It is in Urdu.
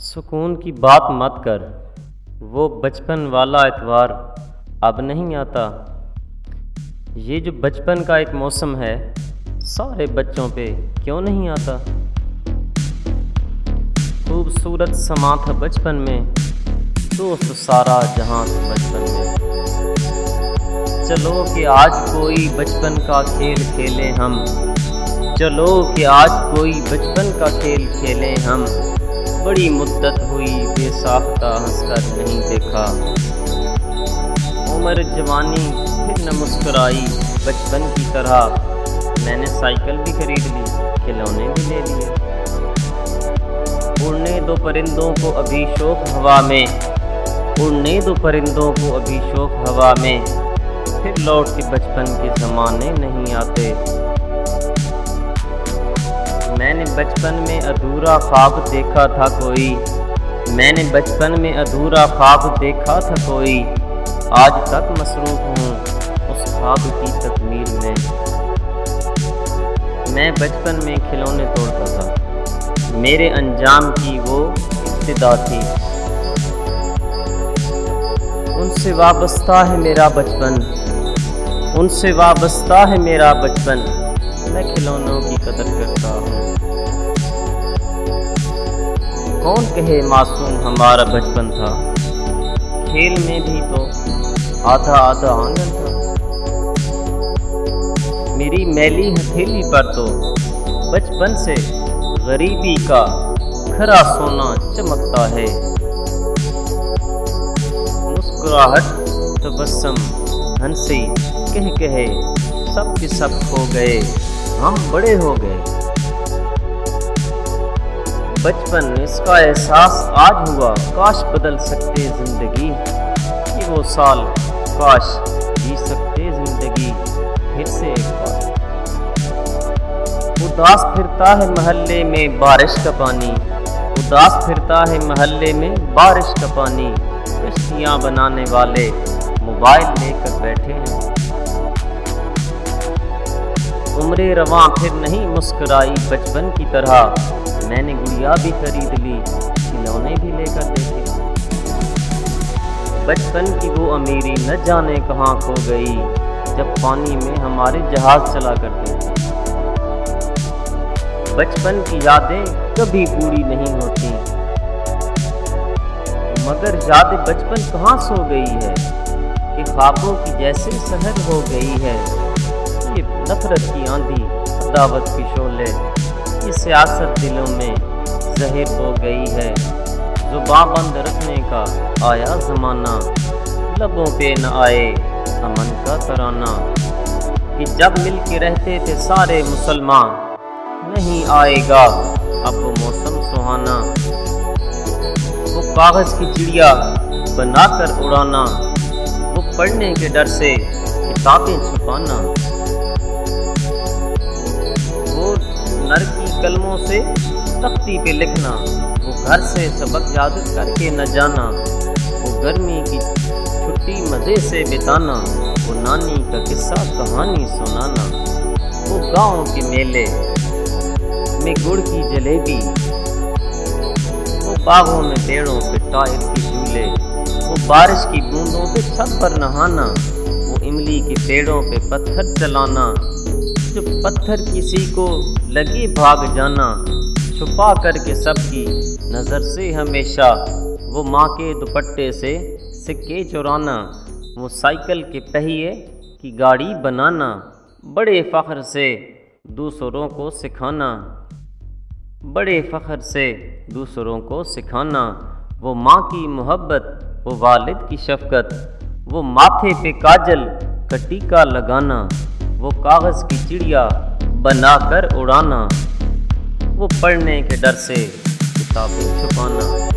سکون کی بات مت کر، وہ بچپن والا اتوار اب نہیں آتا۔ یہ جو بچپن کا ایک موسم ہے، سارے بچوں پہ کیوں نہیں آتا؟ خوبصورت سما تھا بچپن میں، دوست سارا جہاں تھا بچپن میں۔ چلو کہ آج کوئی بچپن کا کھیل کھیلیں ہم، چلو کہ آج کوئی بچپن کا کھیل کھیلیں ہم۔ بڑی مدت ہوئی بے ساختہ ہنس کر نہیں دیکھا، عمر جوانی پھر نہ مسکرائی بچپن کی طرح۔ میں نے سائیکل بھی خرید لی، کھلونے بھی لے لیے۔ اڑنے دو پرندوں کو ابھی شوق ہوا میں، اڑنے دو پرندوں کو ابھی شوق ہوا میں۔ پھر لوٹ کے بچپن کے زمانے نہیں آتے۔ میں نے بچپن میں ادھورا خواب دیکھا تھا کوئی، میں نے بچپن میں ادھورا خواب دیکھا تھا کوئی۔ آج تک مصروف ہوں اس خواب کی تکمیل میں۔ میں بچپن میں کھلونے توڑتا تھا، میرے انجام کی وہ ابتدا تھی۔ ان سے وابستہ ہے میرا بچپن، ان سے وابستہ ہے میرا بچپن۔ میں کھلونوں کی قدر کرتا ہوں۔ کون کہے معصوم ہمارا بچپن تھا، کھیل میں بھی تو آدھا آدھا آنگن تھا۔ میری میلی ہتھیلی پر تو بچپن سے غریبی کا کھرا سونا چمکتا ہے۔ مسکراہٹ، تبسم، ہنسی، کہے سب کے سب کھو گئے، ہم بڑے ہو گئے۔ بچپن اس کا احساس آج ہوا، کاش بدل سکتے زندگی کہ وہ سال، کاش جی سکتے زندگی پھر سے ایک بار۔ اداس پھرتا ہے محلے میں بارش کا پانی، اداس پھرتا ہے محلے میں بارش کا پانی۔ کشتیاں بنانے والے موبائل لے کر بیٹھے ہیں۔ عمریں رواں پھر نہیں مسکرائی بچپن کی طرح۔ میں نے گڑیا بھی خرید لی، کھلونے بھی لے کر دیکھے۔ بچپن کی وہ امیری نہ جانے کہاں کھو گئی، جب پانی میں ہمارے جہاز چلا کرتے تھے۔ بچپن کی یادیں کبھی پوری نہیں ہوتی، مگر یاد بچپن کہاں سو گئی ہے کہ خوابوں کی جیسے سحر ہو گئی ہے۔ یہ نفرت کی آندھی، عداوت کی شعلے، یہ سیاست دلوں میں زہر ہو گئی ہے۔ زباں بند رکھنے کا آیا زمانہ، لبوں پہ نہ آئے امن کا ترانہ۔ کہ جب مل کے رہتے تھے سارے مسلمان، نہیں آئے گا اب وہ موسم سہانا۔ وہ کاغذ کی چڑیا بنا کر اڑانا، وہ پڑھنے کے ڈر سے کتابیں چھپانا۔ وہ نر کی قلموں سے تختی پہ لکھنا، وہ گھر سے سبق یاد کر کے نہ جانا۔ وہ گرمی کی چھٹی مزے سے بتانا، وہ نانی کا قصہ کہانی سنانا۔ وہ گاؤں کے میلے میں گڑ کی جلیبی، وہ باغوں میں پیڑوں پہ ٹائر کی جھولے۔ وہ بارش کی بوندوں پہ چھت پر نہانا، وہ املی کے پیڑوں پہ پتھر چلانا۔ جو پتھر کسی کو لگے بھاگ جانا، چھپا کر کے سب کی نظر سے ہمیشہ۔ وہ ماں کے دوپٹے سے سکے چرانا، وہ سائیکل کے پہیے کی گاڑی بنانا۔ بڑے فخر سے دوسروں کو سکھانا، بڑے فخر سے دوسروں کو سکھانا۔ وہ ماں کی محبت، وہ والد کی شفقت، وہ ماتھے پہ کاجل کا ٹیکا لگانا۔ وہ کاغذ کی چڑیا بنا کر اڑانا، وہ پڑھنے کے ڈر سے کتابیں چھپانا۔